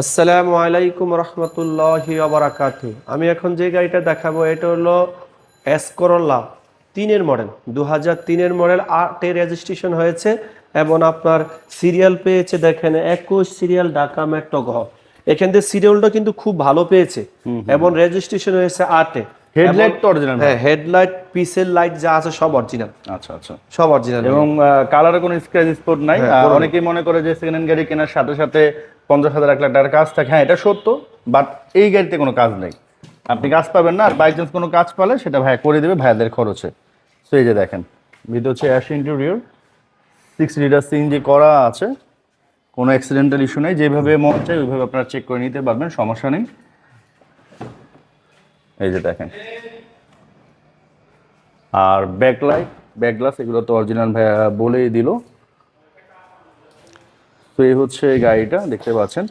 আসসালামু আলাইকুম রহমতুল্লাহি ওয়া বারাকাতুহু। আমি এখন যে গাড়িটা দেখাবো এটা হলো এস করোলা 3-এর মডেল, 2003-এর মডেল, 8-এ রেজিস্ট্রেশন হয়েছে এবং আপনার সিরিয়াল পেয়েছে দেখেন 21 সিরিয়াল, ঢাকা মেট্রো ঘ। এখান থেকে সিরিয়ালটা কিন্তু খুব ভালো পেয়েছে এবং রেজিস্ট্রেশন হয়েছে 8-এ। হেডলাইট তো অরিজিনাল? হ্যাঁ, হেডলাইট, পিসের লাইট যা আছে সব অরিজিনাল। আচ্ছা আচ্ছা। সব অরিজিনাল এবং কালারে কোনো স্ক্র্যাচ স্পট নাই। হ্যাঁ, অনেকেই মনে করে যে সেকেন্ড হ্যান্ড গাড়ি কেনার সাথে সাথে 50,000 1 লাখ টাকার কাজ থাকে। হ্যাঁ, এটা সত্য, বাট এই গাড়িতে কোনো কাজ নেই। আপনি কাজ পাবেন না, আর বাই চান্স কোনো কাজ পালে সেটা ভাইয়া করে দেবে ভাইয়াদের খরচে। তো এই যে দেখেন, ভিতর হচ্ছে অ্যাশ ইন্টেরিয়র, 6 লিটার সিএনজি করা আছে, কোনো অ্যাক্সিডেন্টাল ইস্যু নেই। যেভাবে মন চাই ওইভাবে আপনারা চেক করে নিতে পারবেন, সমস্যা নেই। এই যে দেখেন, আর ব্যাকলাইট, ব্যাকগ্লাস এগুলো তো অরিজিনাল ভাইয়া বলেই দিল। তো এই হচ্ছে গাড়িটা, দেখতে পাচ্ছেন।